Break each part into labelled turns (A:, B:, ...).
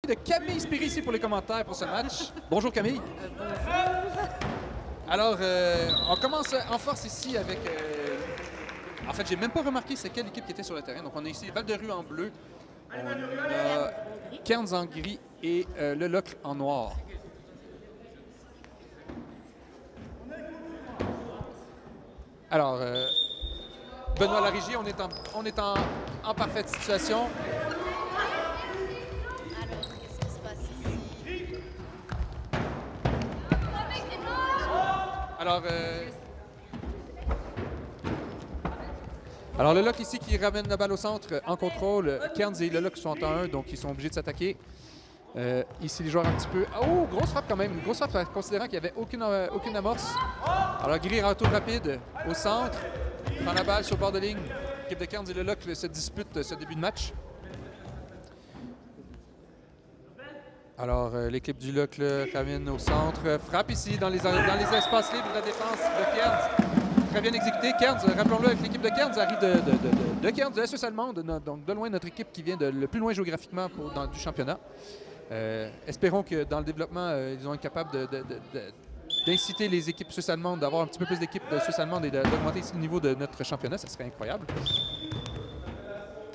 A: de Camille Spiri ici pour les commentaires pour ce match. Bonjour Camille. Alors, on commence en force ici avec... En fait, j'ai même pas remarqué c'est quelle équipe qui était sur le terrain. Donc, on a ici Val-de-Rue en bleu. On a Cairns en gris et le Locle en noir. Alors, Benoît Larigé, on est en parfaite situation.
B: Alors, qu'est-ce qui se passe ici?
A: Alors, le Locle ici qui ramène la balle au centre en contrôle. Cairns et le Locle sont en 1, donc ils sont obligés de s'attaquer. Ici, les joueurs un petit peu... Oh, grosse frappe quand même. Une grosse frappe considérant qu'il n'y avait aucune amorce. Alors, Gris, retour rapide au centre. Prend la balle sur le bord de ligne. L'équipe de Cairns et le Locle se disputent ce début de match. Alors, l'équipe du Locle ramène au centre. Frappe ici dans les espaces libres de la défense de Cairns. Très bien exécuté. Cairns, rappelons-le, avec l'équipe de Cairns arrive de Cairns, de la Suisse allemande, donc de loin notre équipe qui vient le plus loin géographiquement du championnat. Espérons que dans le développement, ils vont être capables d'inciter les équipes suisses allemandes, d'avoir un petit peu plus d'équipes de Suisse allemande et d'augmenter le niveau de notre championnat. Ça serait incroyable.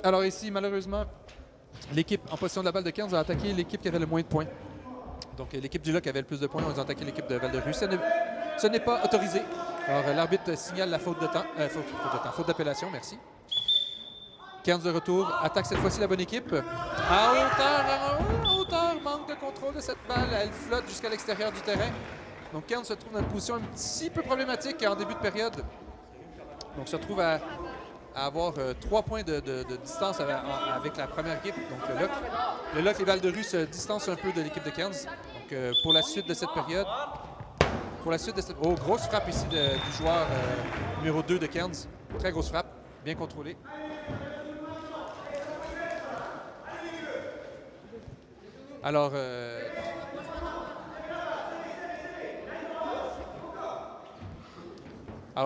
A: Alors ici, malheureusement, l'équipe en position de la balle de Cairns a attaqué l'équipe qui avait le moins de points. Donc l'équipe du Locle avait le plus de points. Ils ont attaqué l'équipe de Val-de-Rue. Ce n'est pas autorisé. Alors l'arbitre signale la faute de temps. Faute d'appellation, merci. Cairns de retour, attaque cette fois-ci la bonne équipe. À hauteur, manque de contrôle de cette balle. Elle flotte jusqu'à l'extérieur du terrain. Donc Cairns se trouve dans une position un petit peu problématique en début de période. Donc se trouve à avoir 3 points de distance avec la première équipe, donc le Locle. Le Locle et Val-de-Rue se distancent un peu de l'équipe de Cairns. Donc pour la suite de cette période, oh, grosse frappe ici du joueur numéro 2 de Cairns. Très grosse frappe, bien contrôlée. Alors,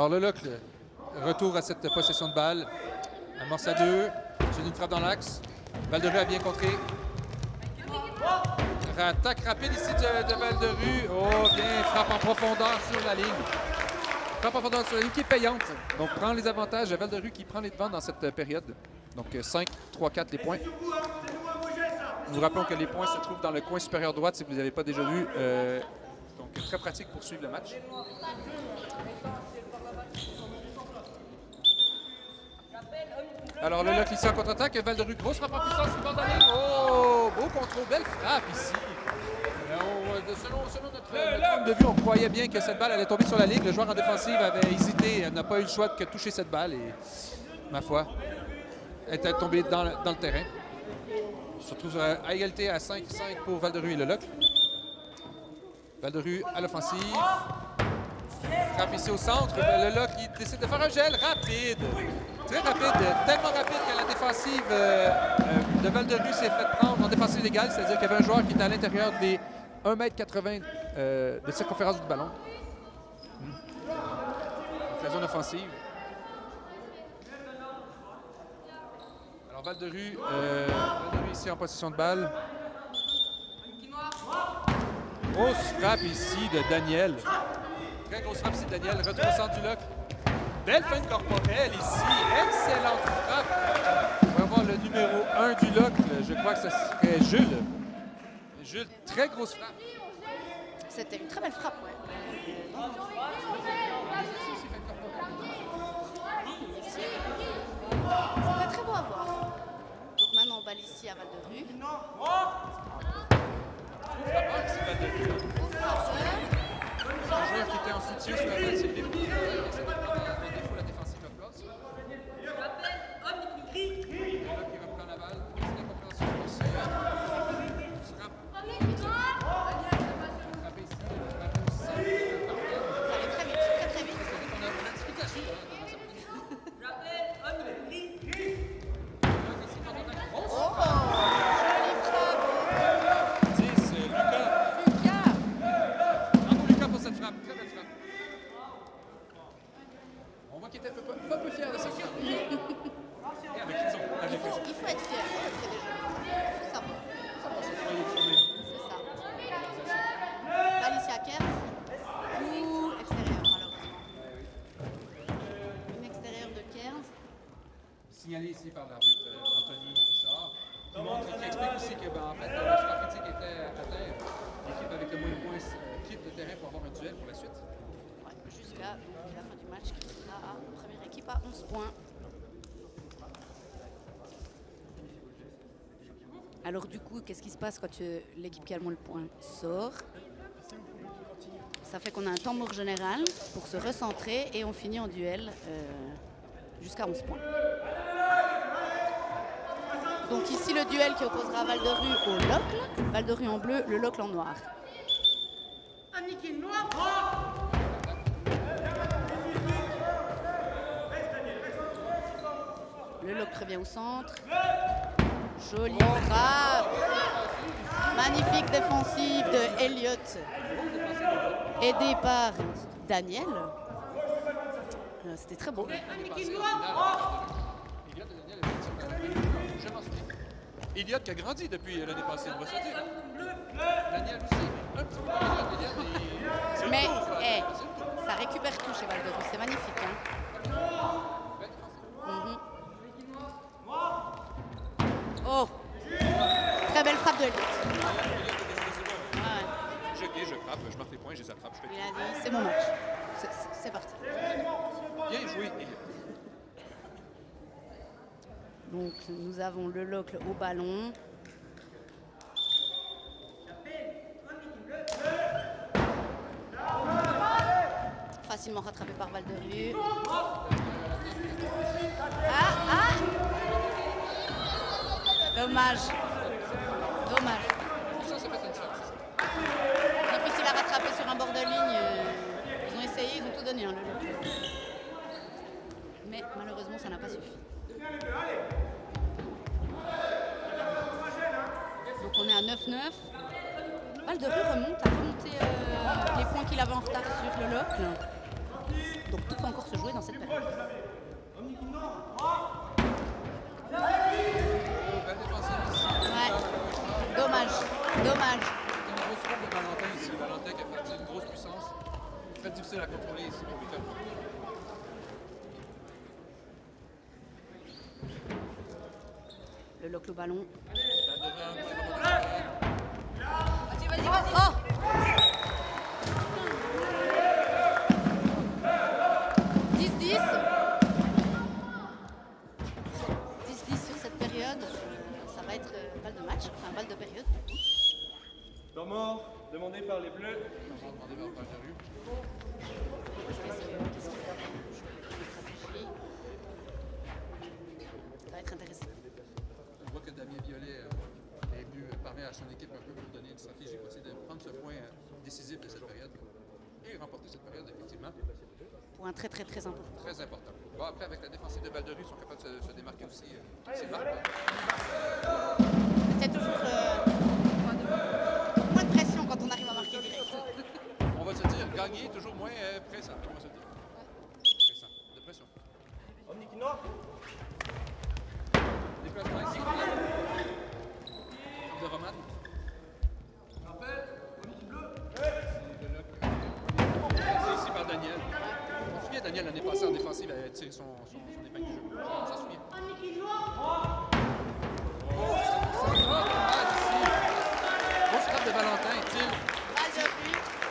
A: le Locle, retour à cette possession de balle. Amorce à 2, c'est une frappe dans l'axe. Val-de-Rue a bien contré. Attaque rapide ici de Val-de-Rue. Oh, bien, frappe en profondeur sur la ligne. Frappe en profondeur sur la ligne qui est payante. Donc, prend les avantages. Val-de-Rue qui prend les devants dans cette période. Donc, 5, 3, 4 les points. Nous rappelons que les points se trouvent dans le coin supérieur droite si vous ne les avez pas déjà vus. Donc, très pratique pour suivre le match. Alors, le Locle ici en contre-attaque. Val-de-Rue, grosse frappe en puissance sur le bord de la ligne. Oh, beau contrôle, belle frappe ici. Selon notre point de vue, on croyait bien que cette balle allait tomber sur la ligne. Le joueur en défensive avait hésité, n'a pas eu le choix que de toucher cette balle. Et, ma foi, elle était tombée dans le terrain. On se retrouve à égalité à 5-5 pour Val-de-Rue et le Locle. Val-de-Rue à l'offensive. Frappe ici au centre. Le Locle il décide de faire un gel rapide. Très rapide. Tellement rapide que la défensive de Val-de-Rue s'est fait prendre en défensive légale. C'est-à-dire qu'il y avait un joueur qui était à l'intérieur des 1,80 m de circonférence du ballon. Donc, la zone offensive. Alors Val-de-Rue ici en possession de balle. Grosse frappe ici de Daniel. Très grosse frappe ici de Daniel. Retour au centre du Locle. Belle fin corporelle ici. Excellente frappe. On va voir le numéro 1 du Locle. Je crois que ce serait Jules. Jules, très grosse frappe.
B: C'était une très belle frappe, ouais. C'était très beau à voir. Donc maintenant, on balle ici à Val-de-Rue.
A: Un joueur qui était en soutien sur la balle, c'est le défaut la défensive de place. Le Locle qui reprend la balle. C'est l'incompréhension aussi. Frappe. Frappe ici. Frappe aussi.
B: Ça allait très vite, très très vite.
A: On a discuté à suivre. On voit qu'il était pas peu fier de cette frappe. Et avec raison.
B: Il faut être fier après des jeux. Il faut savoir.
A: l'arbitre Anthony Richard, qui explique aussi que, en fait, le score critique était atteint. L'équipe avec le moins de points quitte le terrain pour avoir un duel pour la suite.
B: Ouais, jusqu'à la fin du match qui sera à première équipe à 11 points. Alors du coup, qu'est-ce qui se passe quand l'équipe qui a le moins de points sort? Ça fait qu'on a un temps mort général pour se recentrer et on finit en duel jusqu'à 11 points. Donc ici le duel qui opposera Val-de-Rue au Locle. Val-de-Rue en bleu, le Locle en noir. Le Locle revient au centre. Jolie frappe. Magnifique défensive de Elliott. Aidé par Daniel. C'était très beau.
A: Elliott qui a grandi depuis l'année passée, on va se dire. Daniel aussi. Un petit peu Elliott,
B: mais ça récupère tout chez Val-de-Rue, c'est magnifique. Hein. Oh, très belle frappe de Elliott.
A: Je frappe, je marque les points, je les attrape.
B: Il a dit, c'est mon match. C'est parti.
A: Bien joué, Elliott.
B: Donc nous avons le Locle au ballon. Facilement rattrapé par Val-de-Rue. Ah. Dommage. Difficile à rattraper sur un bord de ligne. Ils ont essayé, ils ont tout donné, hein, le Locle. Mais malheureusement, ça n'a pas suffi. Donc on est à 9-9. Val-de-Rue remonte à remonter les points qu'il avait en retard sur le Locle. Donc tout peut encore se jouer dans cette période. Ouais. Dommage.
A: Une grosse frappe de Valentin ici. Valentin qui a fait une grosse puissance. Très difficile à contrôler ici pour l'école.
B: Le Locle au ballon.
C: Vas-y.
B: Oh! 10-10. 10-10 sur cette période. Ça va être balle de match, enfin balle de période.
D: Temps mort, demandé par les Bleus.
B: Ça va être intéressant.
A: On voit que Damien Violet est venu parler à son équipe un peu pour donner une stratégie pour essayer de prendre ce point décisif de cette période et remporter cette période, effectivement.
B: Point très important.
A: Très important. Bon, après, avec la défensive de Val-de-Rue, ils sont capables de se démarquer aussi. C'est marquant.
B: C'est toujours moins de pression quand on arrive à marquer direct.
A: On va se dire, gagner toujours moins pressant. On va se dire. Pressant, de pression. Déplacement ici. Frappe de Roman. C'est ici par Daniel. On se souvient, Daniel, l'année passée en défensive, avait tiré son épingle du jeu. On s'en souvient. Grosse frappe de Valentin. Thiel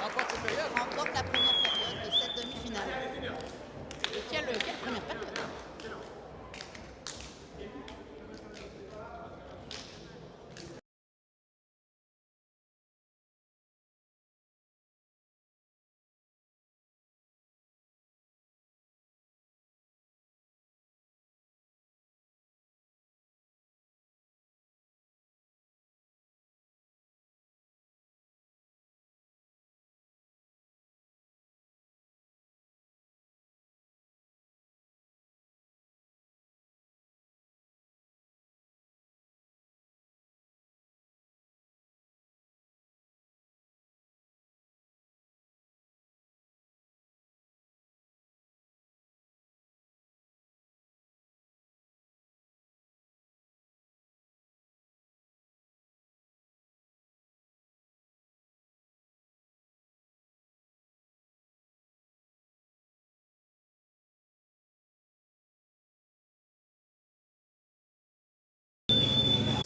A: remporte cette période.
B: Remporte la première période de cette demi-finale. Quelle première période?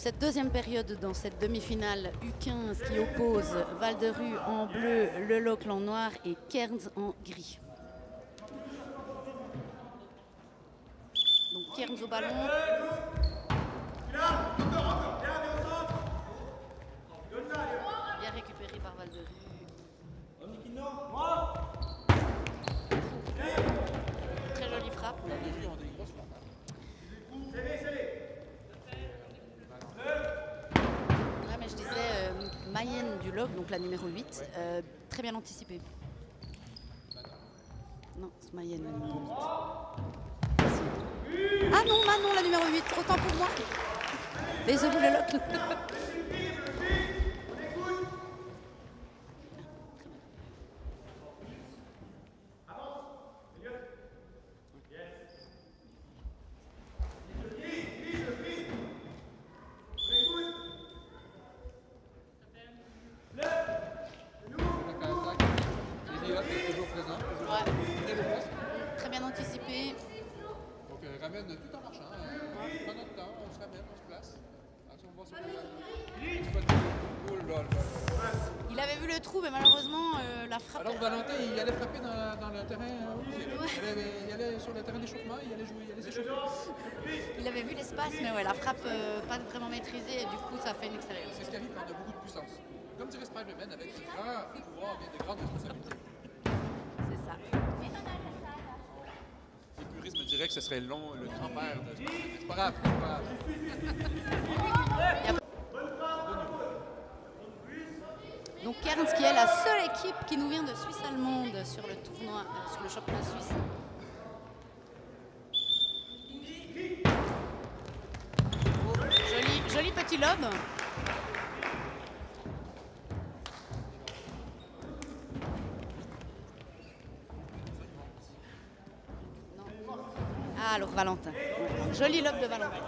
B: cette deuxième période dans cette demi-finale U15 qui oppose Val-de-Rue en bleu, Le Locle en noir et Cairns en gris. Donc Cairns au ballon. Bien récupéré par Val-de-Rue. Très jolie frappe.
A: Val-de-Rue ont des grosses frappes.
B: Ouais, mais je disais Mayenne du Locle, donc la numéro 8, très bien anticipée. Non, c'est Mayenne la numéro 8. Ah non, Manon la numéro 8, autant pour moi. Désolé le Locle.
A: Elliott est toujours présent.
B: Ouais.
A: Fidèle au poste.
B: Très bien anticipé.
A: Donc ramène tout en marchant. Prends notre temps, on se ramène, on se place. Attention, on va sur le oh là là.
B: Il avait vu le trou, mais malheureusement, la frappe.
A: Alors Valentin, il allait frapper dans le terrain opposé. Il allait sur le terrain d'échauffement, il allait jouer, il allait s'échauffer.
B: Il avait vu l'espace, mais ouais, la frappe pas vraiment maîtrisée, et du coup, ça fait une extérieure.
A: C'est ce qui arrive quand on a beaucoup de puissance. Comme dirait Spider-Man, avec de grands pouvoirs vient de grandes responsabilités.
B: C'est ça.
A: Les puristes me diraient que ce serait le grand-père de Spider-Man. C'est pas grave, c'est pas grave.
B: Donc Cairns qui est la seule équipe qui nous vient de Suisse allemande sur le tournoi, sur le championnat suisse. Oh, joli petit lob. Non. Ah, alors Valentin. Joli lob de Valentin.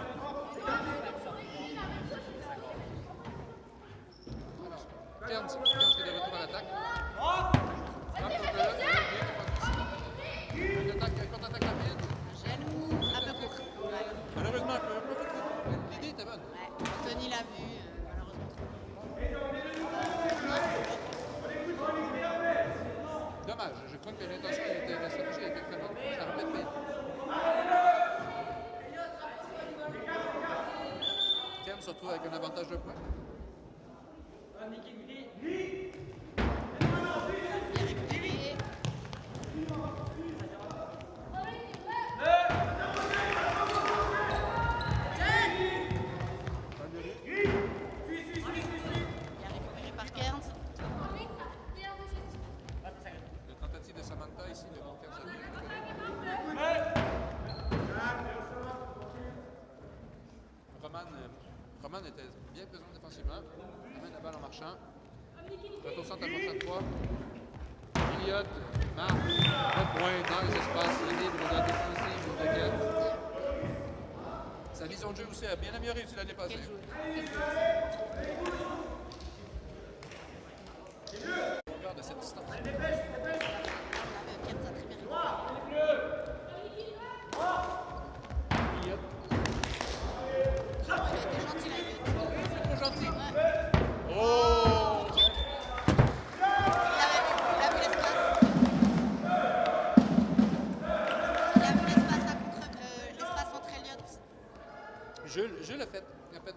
A: Cairns qui est de retour à l'attaque. Une attaque, contre-attaque rapide.
B: Genou un peu court. Ouais.
A: Malheureusement, un peu court. L'idée était bonne.
B: Ouais. Anthony l'a vu, malheureusement.
A: Dommage, je crois que l'intention était, la stratégie était très bonne. Ça remet de bien. Cairns se retrouve avec un avantage de points.
B: Bien récupéré. Bien récupéré par Cairns.
A: La tentative de Samantha ici, le bon Cairns a bien Roman était bien présent défensivement. Amène la balle en marchant. Retour centre à gauche à 3. Elliott marque. Le point dans les espaces libres de la défensive de Cairns. Sa vision de jeu aussi a bien amélioré depuis l'année passée.
B: Quel joueur.
A: On perd de cette distance.
B: Cairns a très bien récupéré.
A: Elliott.
B: Il a été gentil là.
A: Trop gentil.
B: Ouais.
A: Oh!
B: Il a vu l'espace. Il a vu l'espace entre Elliott.
A: Jules a fait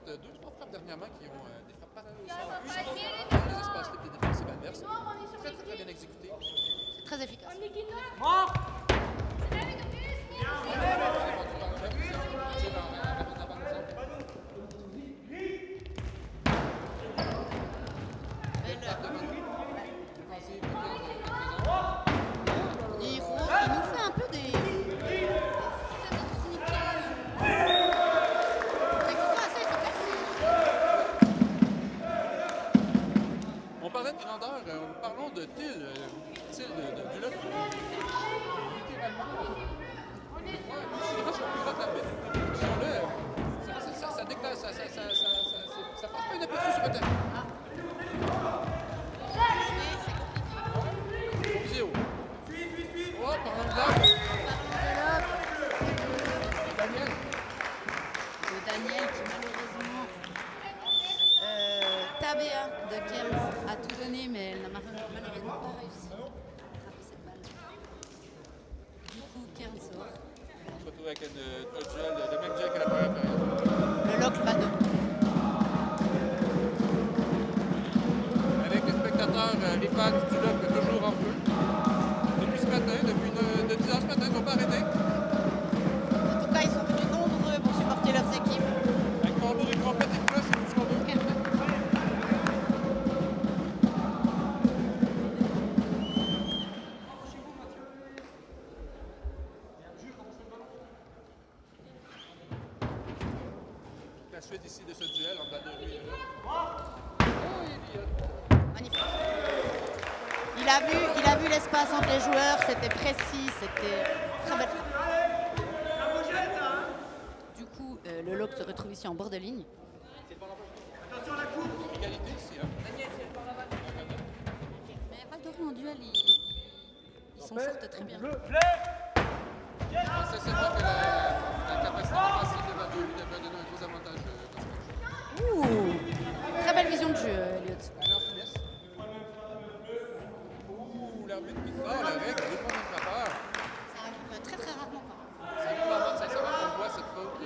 A: 2-3 frappes dernièrement qui ont des frappes parallèles au sol. Dans les espaces libres des défensives adverses. Très bien exécuté.
B: C'est très efficace. Il nous fait un peu des assez efficaces.
A: On parlait de grandeur, parlons de Thiel, du Locle. Littéralement, je crois, c'est vraiment son plus grand arbitre. Ça déclare, ça passe pas inaperçu sur le terrain. Vidéo. Oh, parlons de l'arbre. Daniel.
B: De Daniel qui malheureusement Tabea de Cairns a tout donné, mais elle n'a malheureusement pas réussi à frapper cette balle. Du coup, Cairns sort.
A: On se retrouve avec un duel, le même duel que la première période.
B: Le lock Val de Rue.
A: Avec les spectateurs, les fans du LOC toujours en feu. Depuis ce matin, de 10 h ce matin, ils n'ont pas arrêté.
B: En tout cas, ils sont venus nombreux pour supporter leurs équipes.
A: Avec Marbourg et Complet et Cloche, c'est tout ce qu'on veut. La suite ici de ce duel en bas de rue.
B: Magnifique. Il a vu l'espace entre les joueurs, c'était précis, c'était très belle frappe. Du coup, le lock se retrouve ici en bord de ligne.
A: Égalité ici. Hein.
B: Mais Val de Rue en duel, ils s'en sortent très bien.
A: C'est vrai que la capacité offensive de Val de Rue devrait donner un gros avantage dans ce match.
B: Ouh, très belle vision de jeu, Elliot.
A: Alors, finesse. Ouh, l'arbitre qui sort la règle, deux points de frappeur.
B: Ça arrive très très rarement.
A: Ça arrive rarement, sincèrement, qu'on voit cette faute au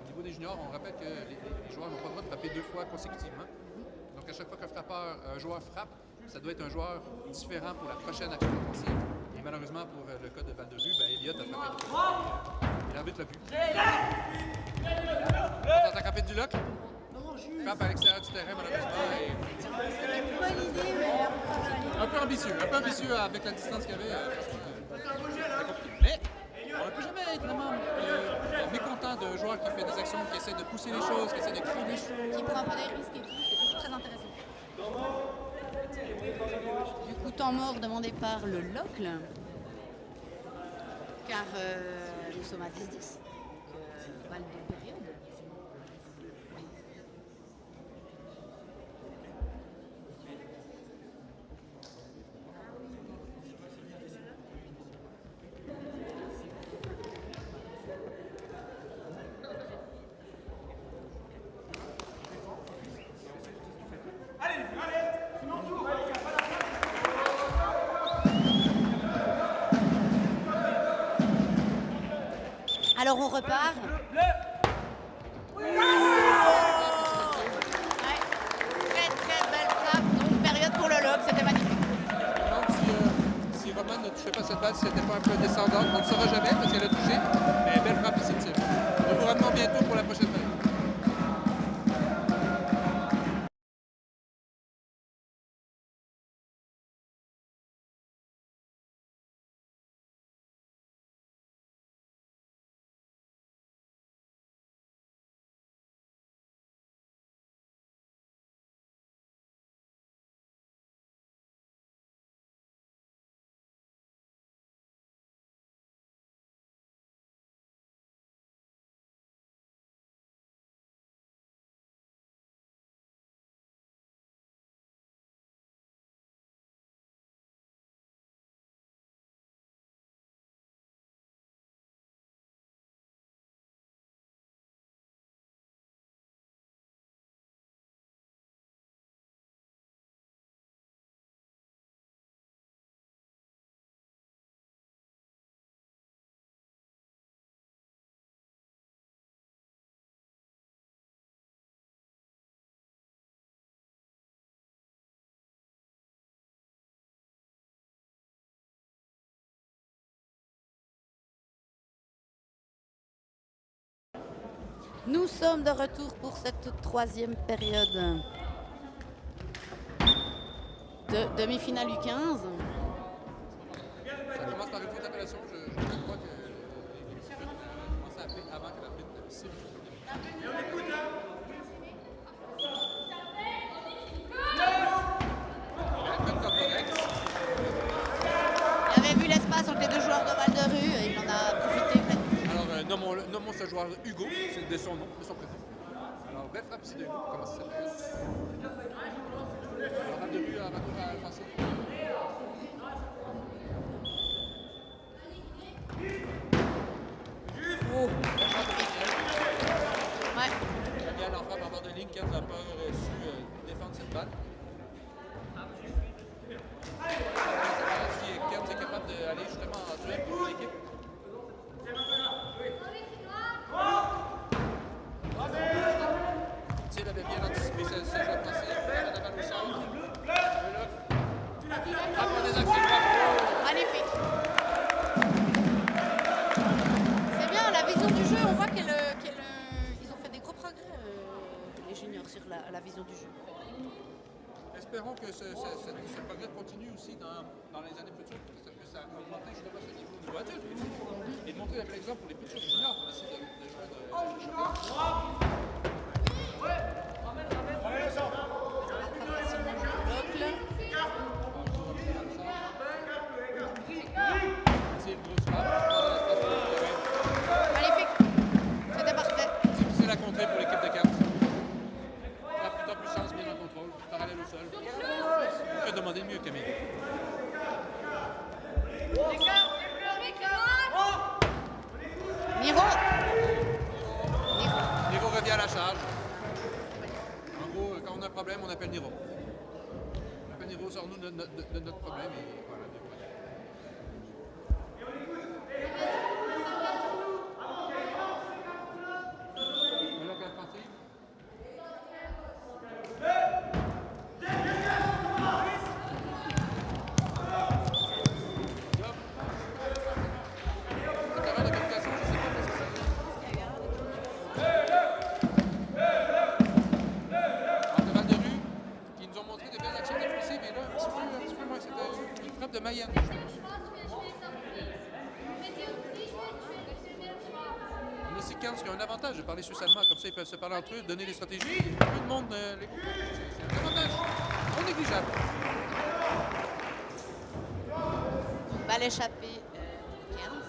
A: niveau des juniors. On rappelle que les joueurs n'ont pas le droit de frapper 2 fois consécutivement. Donc, à chaque fois qu'un joueur frappe, ça doit être un joueur différent pour la prochaine action offensive. Et malheureusement, pour le cas de Val de Rue, Elliott a frappé 2 fois. Et l'arbitre l'a vu. Dans la capite du lock. Frappe à l'extérieur du terrain, malheureusement.
B: C'était une bonne idée, mais
A: Un peu ambitieux avec la distance qu'il y avait. C'était compliqué. Mais on ne peut jamais être vraiment mécontent d'un joueur qui fait des actions, qui essaie de pousser les choses, qui essaie de créer des choses.
B: qui prend un peu des risques et tout, c'est toujours très intéressant. Du coup, temps mort demandé par le locle, car nous sommes à 10-10, balle de période. Alors on repart. Ouais. Très belle frappe, donc période pour le lock, c'était magnifique.
A: Je me demande si Roman ne touchait pas cette balle, si c'était pas un peu descendante. On ne saura jamais parce qu'elle a touché. Mais belle frappe ici de tir. On vous revenons bientôt pour la prochaine période.
B: Nous sommes de retour pour cette troisième période de demi-finale U15.
A: Ça commence par une faute d'appellation. Je crois que les arbitres commencent à appeler avant que l'arbitre siffle.
B: Il avait vu l'espace entre les deux joueurs de Val de Rue et il en a profité pleinement.
A: Alors, nommons ce joueur Hugo, c'est de son nom, de son prénom. Alors, belle frappe ici de Hugo pour commencer cette période. Alors, Val de Rue à retour à l'offensive.
B: Oh.
A: Belle frappe de Daniel.
B: Ouais.
A: Daniel en frappe en bord de ligne, 4 n'a pas su défendre cette balle. Si Cairns est capable d'aller justement en duel pour l'équipe. Thiel avait bien anticipé ce jeu de passer. La balle au sol. Après des actions.
B: Magnifique. C'est bien, la vision du jeu, on voit qu'ils ont fait des gros progrès, les juniors, sur la vision du jeu.
A: Espérons que ce progrès continue aussi dans les années futures, que ça a augmenté justement ce niveau adulte. Et de montrer l'exemple pour les futurs juniors pour essayer de jouer de champion.
B: Magnifique. C'était parfait.
A: Difficile à contrer pour l'équipe de Cairns. Plutôt puissance, bien en contrôle, parallèle au sol. On peut demander mieux, Camille.
B: Niro.
A: Niro revient à la charge. En gros, quand on a un problème, on appelle Niro. On appelle Niro, sort-nous de notre problème. Et voilà, voilà quelle partie. De Mayenne. On a aussi Cairns qui a un avantage de parler suisse-allemand, comme ça ils peuvent se parler entre eux, donner des stratégies. Tout le monde, c'est un avantage non négligeable.
B: Balle échappée, Cairns.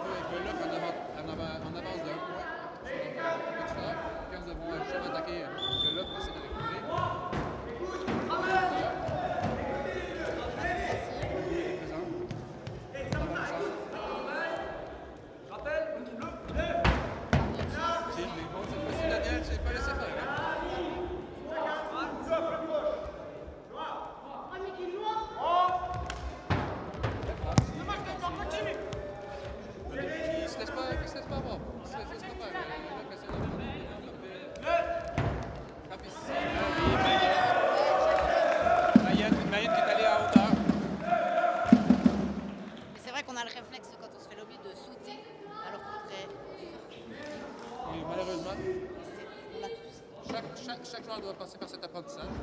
A: Avec le lock en avance de 1 point. Cairns devront jamais attaquer le lock pour essayer de récupérer. Chaque joueur doit passer par cet apprentissage.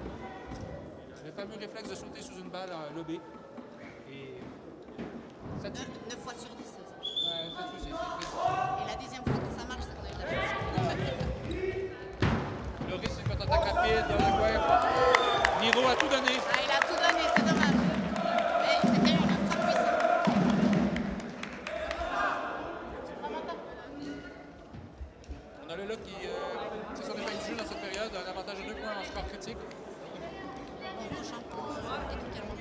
A: Le fameux réflexe de sauter sous une balle en lobé. Et
B: 9 fois sur 10.
A: c'est
B: Et la 10e fois que ça marche, c'est qu'on a eu de la chance.
A: le risque, c'est quand on attaque rapide dans le coin. Niro a tout donné.
B: Ah, il a tout donné, c'est dommage. Mais c'était une frappe puissante.
A: On a le lock qui, c'est son épingle du jeu dans cette période, un avantage de 2 points en score critique.
B: Bon, prochain pour techniquement.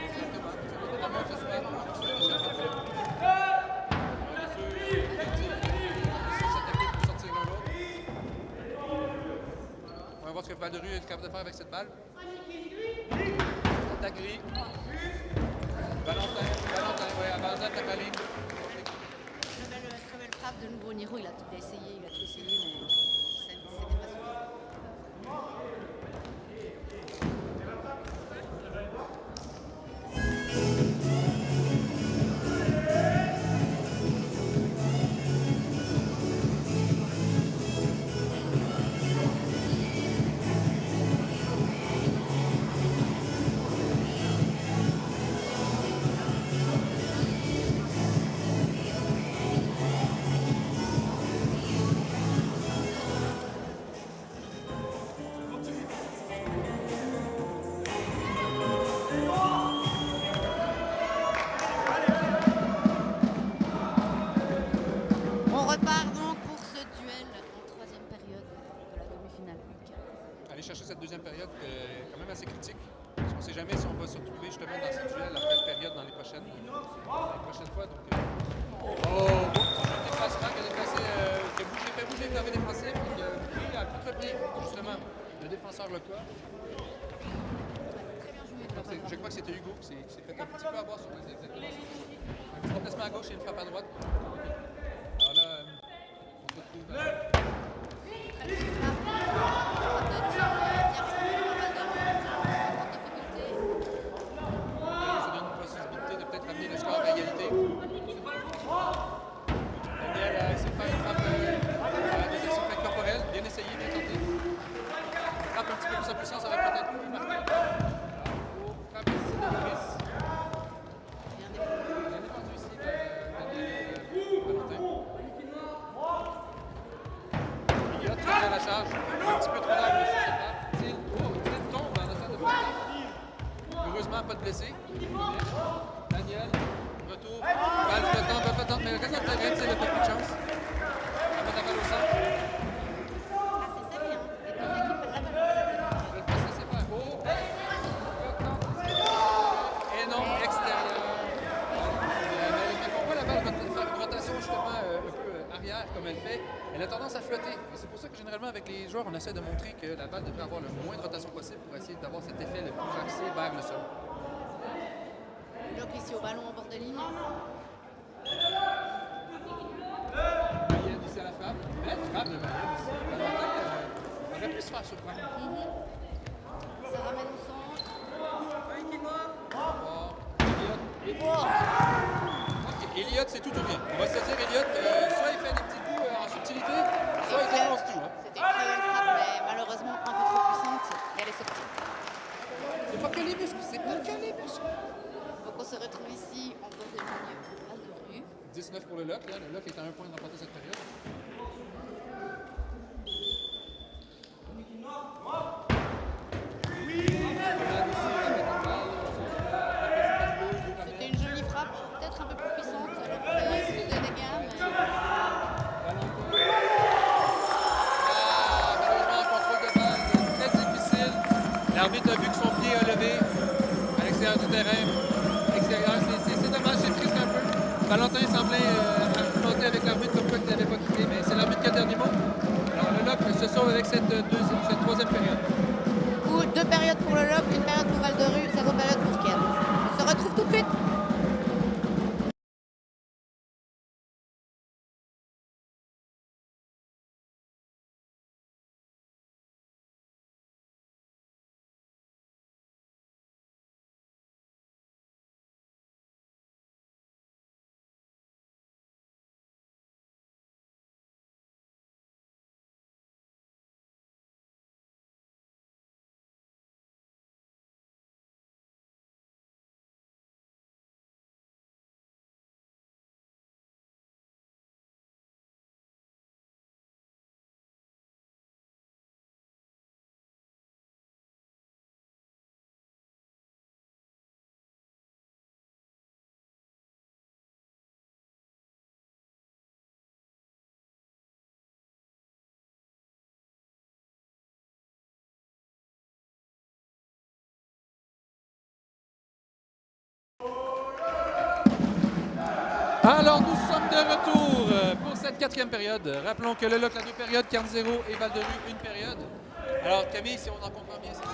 A: Exactement. C'est vraiment ce soir. On va voir ce que Val de Rue est capable de faire avec cette balle. Attaque gris. Valentin, ouais, Valentin attaque la ligne.
B: Très belle frappe de nouveau. Niro, il a tout essayé, mais c'était pas suffisant. On repart donc pour ce duel en troisième période de la demi-finale.
A: Aller chercher cette deuxième période quand même assez critique. Parce qu'on ne sait jamais si on va se retrouver justement dans ce duel après une période dans les prochaines fois. Donc, oh, bon, petit jeu de déplacement qui a déplacé, qui a fait bouger le défensif. charge. Un petit peu trop d'arbre sur ses frappes. Thiel tombe en essayant de faire. Heureusement, pas de blessés. Daniel, retour. Balle flottante, mais le reste de terrain, il n'a pas de chance. On met la balle au centre.
B: C'est serré, hein. Les deux équipes peuvent la balle.
A: Le passe laissé faire. Et non, extérieur. Mais on voit la balle faire une rotation justement un peu arrière comme elle fait. Elle a tendance à flotter. Et c'est pour ça que généralement avec les joueurs, on essaie de montrer que la balle devrait avoir le moins de rotation possible pour essayer d'avoir cet effet le plus axé vers le sol.
B: Bloc ici au ballon en bord de ligne.
A: Mayenne ici à la frappe. Belle frappe de Mayenne ici. On aurait pu se faire surprendre.
B: Ça ramène au centre.
A: Ok, Elliott, c'est tout ou rien. On va se dire, Elliott, soit il fait des petits coups en subtilité, soit il défonce tout. Hein.
B: C'était une très belle frappe, mais malheureusement un peu trop puissante et elle est sortie.
A: C'est pas que les muscles, c'est pas que les muscles.
B: Donc on se retrouve ici en bord de ligne, balle de rue.
A: 19 pour le lock, là. Le lock est à un point de remporter cette période.
B: C'était une jolie frappe, peut-être un peu plus puissante. Elle aurait fait plus de dégâts, mais
A: Malheureusement, un contrôle de balle très difficile. L'arbitre a vu que son pied a levé à l'extérieur du terrain. Extérieur, c'est dommage, c'est triste un peu. Valentin semblait argumenter avec l'arbitre comme quoi il n'avait pas quitté, mais c'est l'arbitre qui a le dernier mot. Alors le lock se sauve avec cette troisième période.
B: ou deux périodes pour le lock, une période pour Val de Rue, 0 période pour Kent. On se retrouve tout de suite.
A: Alors, nous sommes de retour pour cette quatrième période. Rappelons que le lock a deux périodes, 15-0 et Val de Rue, une période. Alors, Camille, si on en comprend bien cette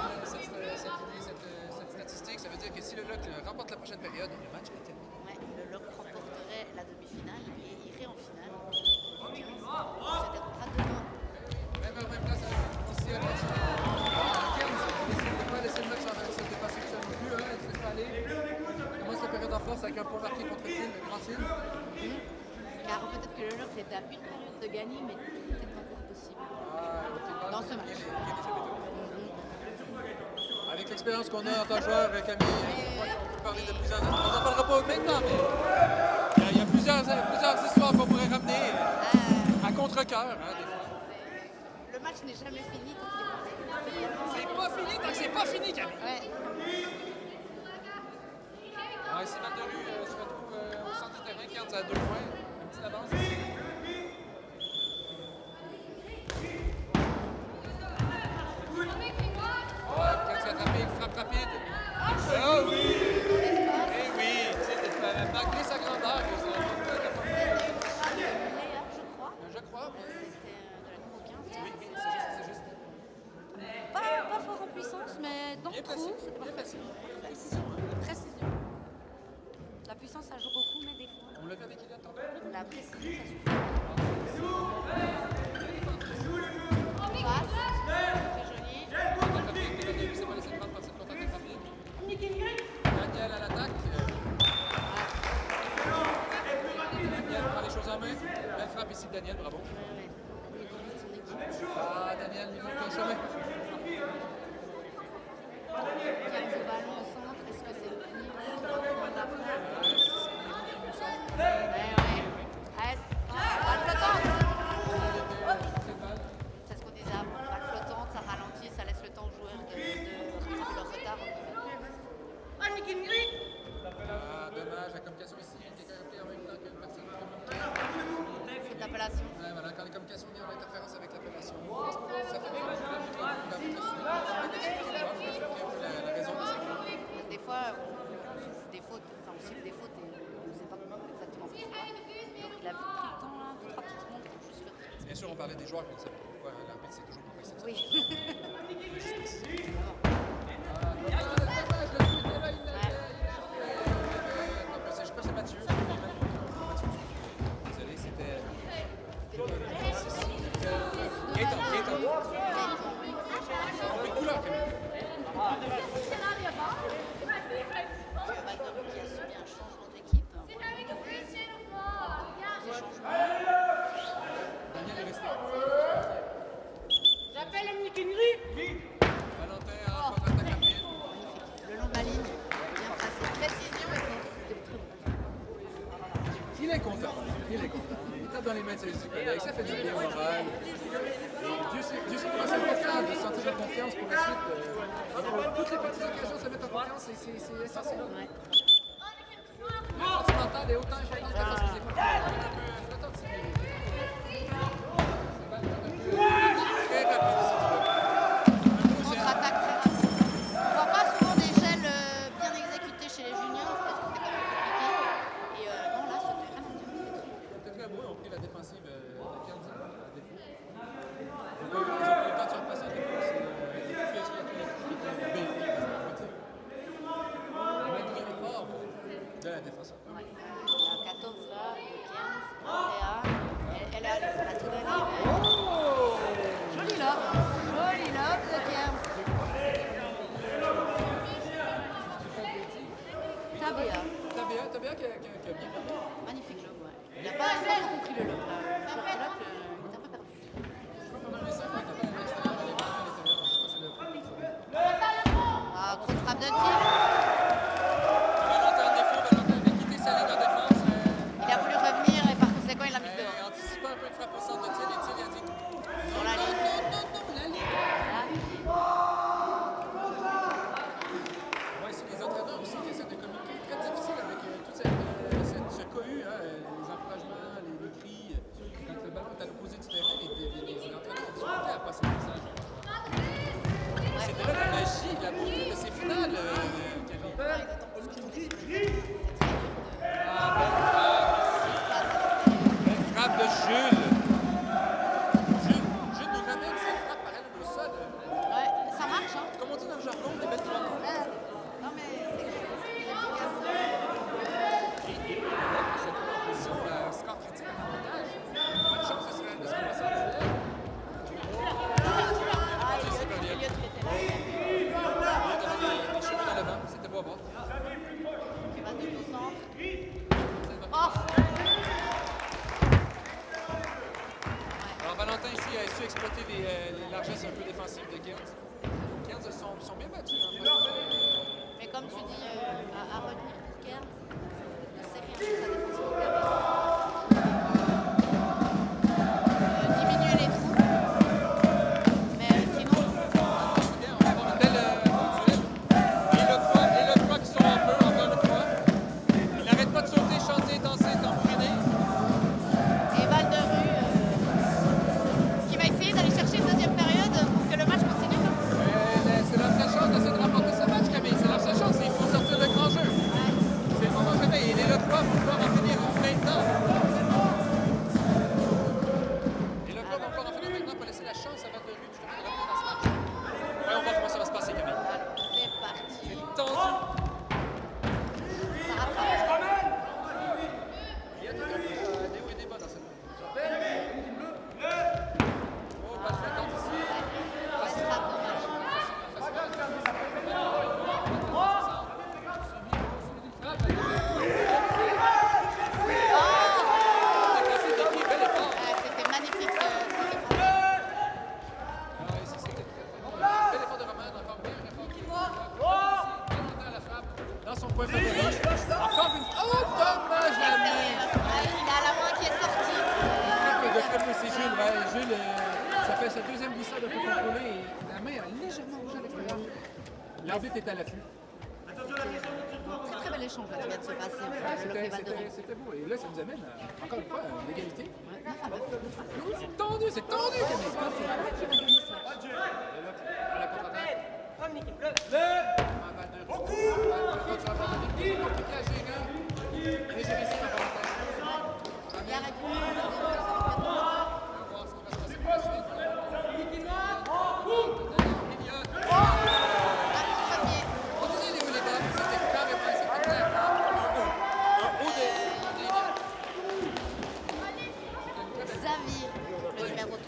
A: statistique, ça veut dire que si le lock remporte la prochaine période, le match est terminé.
B: Ouais, le lock remporterait la demi-finale et irait en finale. 15. On se déroulera demain.
A: Même heure, même place, aussi attention. 15, ne pas laisser le match se dépasser tout seul non plus. Ne se laisse pas aller. Commence la période en force avec un point marqué contre Thiel, le grand Thiel.
B: Car peut-être que le lock est à une période de gagner, mais peut-être encore possible. Dans ce match.
A: Avec l'expérience qu'on a en tant que joueur, Camille, je crois qu'on peut parler de plusieurs. On n'en parlera pas maintenant, mais il y a plusieurs histoires qu'on pourrait ramener à contre-cœur, hein, des fois.
B: Le match n'est jamais fini tant qu'il est pas
A: C'est pas fini tant que c'est pas fini, Camille.
B: Ouais.
A: Alors ici, Val de Rue se retrouve au centre du terrain, 15 à 2 points. Une petite avance ici. Frappe rapide. Oh oui! Eh oui! Malgré sa grandeur, je crois.
B: C'était de la numéro 15.
A: Oui, c'est juste.
B: Pas fort en puissance, mais dans le
A: Bien
B: trou,
A: placé.
B: c'était
A: Bien
B: parfait.
A: placé.
B: Précision. La puissance, ça joue beaucoup, mais des fois,
A: On l'a vu avec Kylian tantôt.
B: la précision, ça suffit. Passe. Très joli.
A: Il s'est pas laissé prendre par cette contre-attaque rapide. Daniel à l'attaque. Daniel prend les choses en main. Belle frappe ici de Daniel, bravo. Ah, Daniel, il monte un chemin.
B: Quel ballon au centre, est-ce que c'est le niveau de la frappe? Ouais. Balle flottante. C'est ce qu'on disait avant.
A: Bien sûr, on parlait des joueurs, mais on ne sait pas pourquoi l'arbitre s'est toujours compris ça.
B: Oui.
A: Je crois que c'est Mathieu. Désolé, c'était. Gaëtan. On fait couleur quand même.
B: Val-de-Rue qui a subi un changement d'équipe.
A: Daniel est resté.
C: J'appelle Mnikinri.
A: Valentin en contre-attaque rapide.
B: Le long de la ligne, bien placé. Précision et force.
A: Il est content. Il tape dans les mains de ses collègues. Ça fait du bien au moral. Dieu sait comment c'est important de se sentir en confiance pour la suite. Toutes les petites occasions de se mettre en confiance, c'est essentiel. La force mentale est autant importante que la force physique. Très rapide.
B: Contre-attaque très rapide. On voit pas souvent des gels bien exécutés chez les juniors parce que c'est quand même compliqué. Et non, là, c'était vraiment bien.
A: C'était très beau. Ils ont pris la défensive de Cairns à défaut. Ils ont pris le temps de se repasser à défaut. Ils ont pu exploiter les trucs qui étaient bien pris. Malgré l'effort de la défense.
B: Ouais. La 14 là, de 15, Andrea. Elle a tout donné. Joli lob de 15.
A: Tabea qui a bien fait.
B: Magnifique lob, ouais. Il n'a pas trop compris le lob là. Le lob, il est un peu perdu.
A: Je crois qu'on a mis ça quand il était à l'extérieur, à l'intérieur. Je sais pas si c'est le
B: Ah, grosse frappe de tir.
A: Valentin en défaut, Valentin avait quitté sa ligne en défense.
B: Il a voulu revenir et par conséquent, il l'a mis dehors.
A: Anticipant un peu une frappe au centre de tir, et il a dit
B: Sur la ligne.
A: la ligne. Ouais, c'est les entraîneurs aussi qui essaient de communiquer. Très difficile avec tout ce cohue, hein, les encouragements, les cris. Quand le ballon est à l'opposé du terrain, les entraîneurs ont difficulté à passer le message. C'est de là la magie, la beauté de ces finales, Camille. Belle frappe de Jules. Jules nous ramène ses frappes par elle au sol.
B: Ouais, ça marche, hein.
A: Comme on dit dans le jargon, des belles frappes.
B: Non, mais c'est efficace.
A: Et cette position, score critique en avantage. Bonne chance de se ramasser en duel.
B: Ah, Elliott, il était là.
A: Il y avait des cheveux dans l'avant, c'était beau à voir.
B: Il va de centre. Oh!
A: Alors Valentin ici a su exploiter les largesses un peu défensives de Cairns. Cairns sont bien battus.
B: Mais comme tu dis, à retenir pour Cairns, c'est rien que sa défensivité. Diminuer les trous. Mais sinon,
A: On va avoir une belle duel. Et le croix qui sont en feu, encore une fois. Il n'arrête pas de sauter, chanter, danser, tambouriner.
B: et Val-de-Rue qui va essayer d'aller chercher une deuxième période pour que le match continue.
A: C'est leur seule chance d'essayer de remporter ce match, Camille. C'est leur seule chance. Il faut sortir le grand jeu. C'est le moment jamais. Il est le croix pour pouvoir en finir maintenant. Et le club va encore en finir maintenant pour laisser la chance à Val-de-Rue justement de revenir dans ce match. Ouais, on va voir comment ça va se passer, Camille.
B: C'est parti.
A: Tendu.
B: Ça rattrape.
A: Il y a des hauts et des bas dans cette match. Oh, pas de fréquente ici.
B: Reste frappe dommage. C'était magnifique ce défenseur.
A: Bel effort de Roman, encore bien un effort qui est à la frappe dans son point favori. Encore une. Oh, dommage la main!
B: Il a la main qui est sortie.
A: De très peu, c'est Jules. Ouais, Jules, ça fait sa deuxième glissade un peu contrôlée et la main a légèrement bougé à l'extérieur. L'arbitre est à l'affût.
B: Très très bel échange là, qui vient de se passer entre le Val-de-Rue.
A: C'était beau. Et là, ça nous amène à, encore une fois à l'égalité.
B: Ouais, 9 à 9.
A: C'est tendu, Camille. À la contre-attaque. À Val-de-Rue. Compliqué à gérer. Mais j'ai réussi à Valentin.
B: Il arrête.
A: On va voir ce qu'il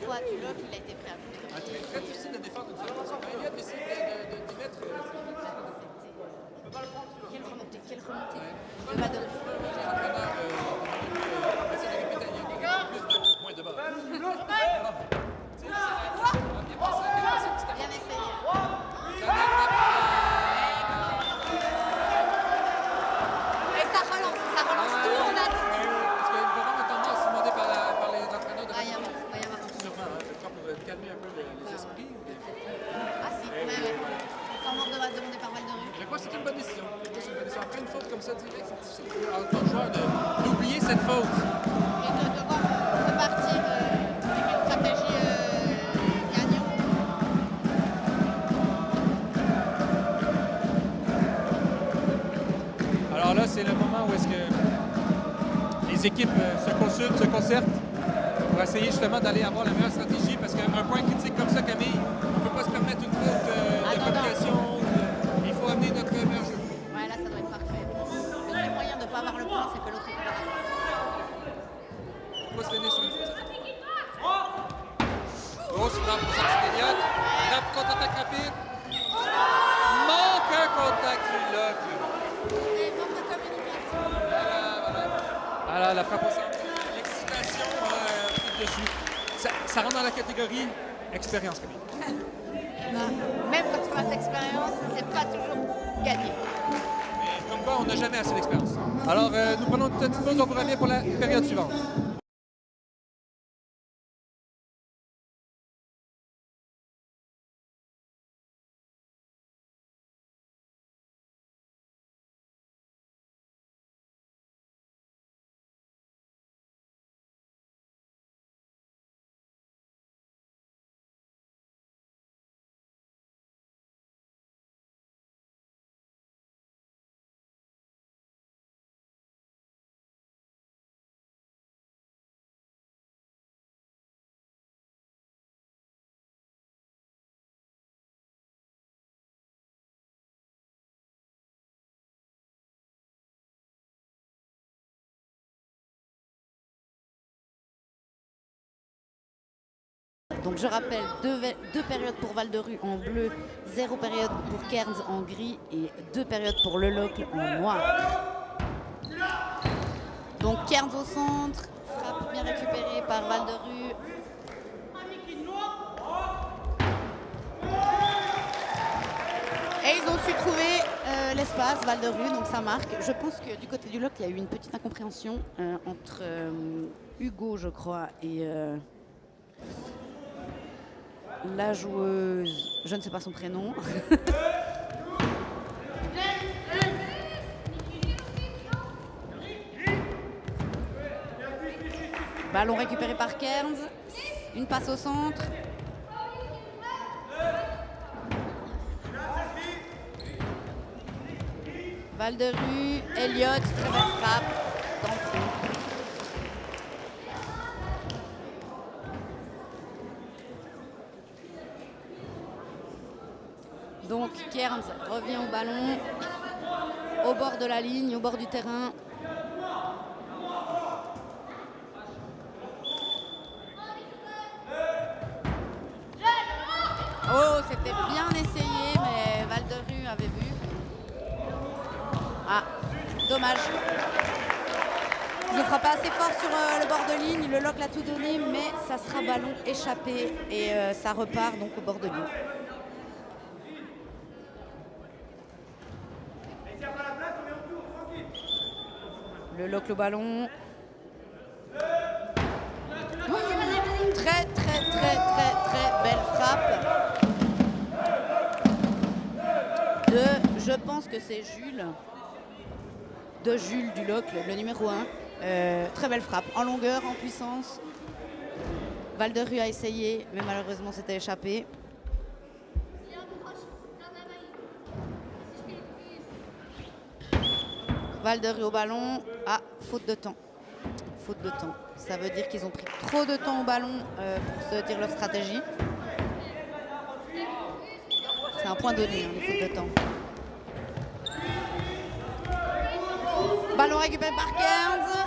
B: fois du loc, il a été pris à contre.
A: Très difficile de défendre une seule façon. Elliott essaie de mettre.
B: Quelle remontée de Val de Rue.
A: L'entraîneur essaie de répéter, il y a plus de points de bas.
B: Bien essayé. Et ça relance tout, on a dit.
A: Parce qu'il faut vraiment tendance demandée par les entraîneurs de
B: Va y avoir.
A: sûrement, je crois, pour calmer un peu les esprits.
B: Ah si, ouais. Sans mort de demandé par Val de Rue.
A: Je crois que c'est une bonne décision. Après une faute comme ça, direct, c'est difficile en tant que joueur d'oublier cette faute.
B: Et de devoir repartir avec une stratégie gagnante.
A: Alors là, c'est le moment où est-ce que les équipes se consultent, se concertent pour essayer justement d'aller avoir la meilleure stratégie parce qu'un point critique comme ça, Camille, on ne peut pas se permettre une faute de communication. Il faut amener notre meilleur jeu.
B: Ouais, là, ça doit être parfait. Le seul moyen de ne pas avoir le point, c'est que l'autre équipe a raté.
A: On peut se finir sur une faute. Grosse frappe pour sortir d'Eliott. Frappe contre-attaque rapide. Manque un contact du loc.
B: C'est manque de communication.
A: Voilà, la frappe au centre. L'excitation pris dessus. Ça rentre dans la catégorie expérience, Camille.
B: Même quand tu as de l'expérience, c'est pas toujours gagné.
A: Mais comme quoi, on n'a jamais assez d'expérience. Alors, nous prenons une petite pause, on vous revient pour la période suivante.
B: Donc je rappelle, deux périodes pour Val de Rue en bleu, 0 période pour Cairns en gris et 2 périodes pour Le Locle en noir. Donc Cairns au centre, frappe bien récupérée par Val de Rue. Et ils ont su trouver l'espace, Val de Rue, donc ça marque. Je pense que du côté du Locle, il y a eu une petite incompréhension entre Hugo, je crois, et la joueuse, je ne sais pas son prénom. Ballon récupéré par Cairns. Une passe au centre. Val de Rue, Elliott, très belle frappe dans le trou. Donc Cairns revient au ballon, au bord de la ligne, au bord du terrain. Oh, c'était bien essayé, mais Val de Rue avait vu. Ah, dommage. Ils ne frappent pas assez fort sur le bord de ligne. Le Locle a tout donné, mais ça sera ballon échappé et ça repart donc au bord de ligne. Le Locle au ballon. Très belle frappe de, je pense que c'est Jules, de Jules du Locle, le numéro 1. Très belle frappe, en longueur, en puissance. Val de Rue a essayé, mais malheureusement c'était échappé. Val de Rue au ballon. Ah, faute de temps. Faute de temps. Ça veut dire qu'ils ont pris trop de temps au ballon pour se dire leur stratégie. C'est un point donné, hein, les fautes de temps. Ballon récupéré par Cairns.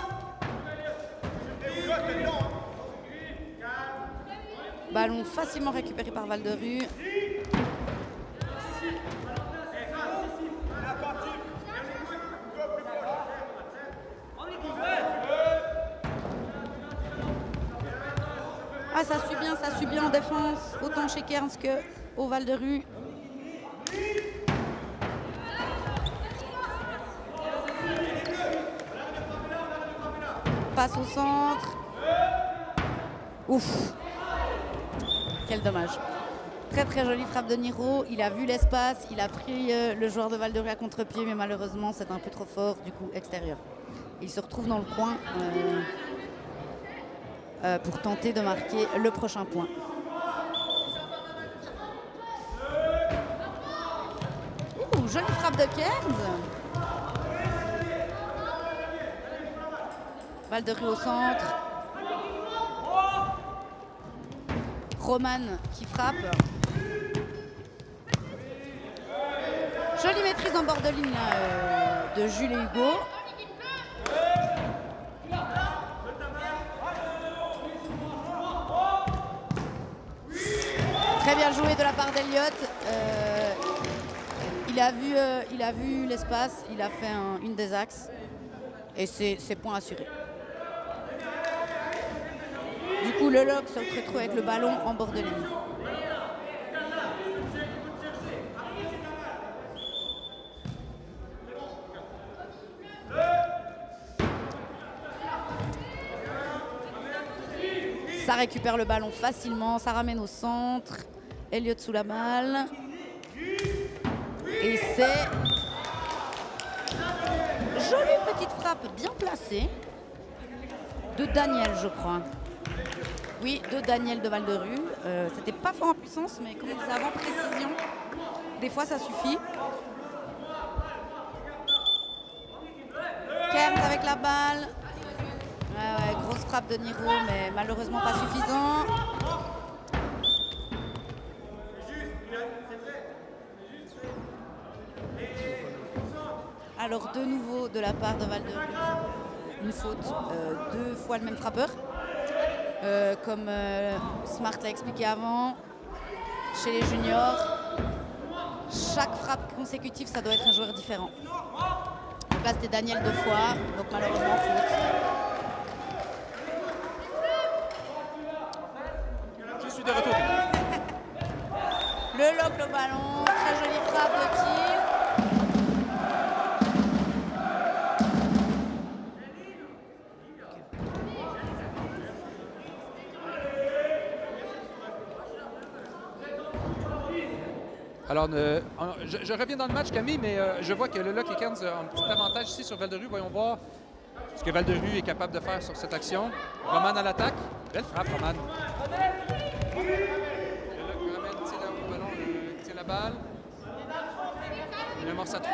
B: Ballon facilement récupéré par Val-de-Rue. Ah, ça suit bien en défense, autant chez Cairns qu'au Val-de-Rue. Passe au centre. Ouf. Quel dommage. Très très jolie frappe de Niro. Il a vu l'espace, il a pris le joueur de Val-de-Rue à contre-pied, mais malheureusement c'est un peu trop fort, du coup extérieur. Il se retrouve dans le coin pour tenter de marquer le prochain point. Ouh, jolie frappe de Cairns. Val-de-Rue au centre. Roman qui frappe. Jolie maîtrise en bord de ligne de Jules et Hugo. Très bien joué de la part d'Eliott. Il a vu l'espace, il a fait une des axes et c'est point assuré. Du coup, le lock se retrouve avec le ballon en bord de ligne. Ça récupère le ballon facilement, ça ramène au centre. Eliott sous la balle. Et c'est jolie petite frappe bien placée de Daniel, je crois. Oui, de Daniel de Val-de-Rue. C'était pas fort en puissance, mais comme on disait avant, précision. Des fois, ça suffit. Cairns avec la balle. Ouais, grosse frappe de Niro, mais malheureusement pas suffisant. Alors de nouveau de la part de Val-de-Rue, une faute, 2 fois le même frappeur. Comme Smart l'a expliqué avant, chez les juniors, chaque frappe consécutive, ça doit être un joueur différent. Donc là, c'était Daniel 2 fois, donc malheureusement faute.
A: Je suis de retour.
B: Le lock, le ballon, très jolie frappe de Thiel.
A: Alors, je reviens dans le match, Camille, mais je vois que le Lock et Cairns ont un petit avantage ici sur Val-de-Rue. Voyons voir ce que Val-de-Rue est capable de faire sur cette action. Roman à l'attaque. Belle frappe, Roman. Le Lock ramène, tire le ballon, tire la balle. Il amorce à 3.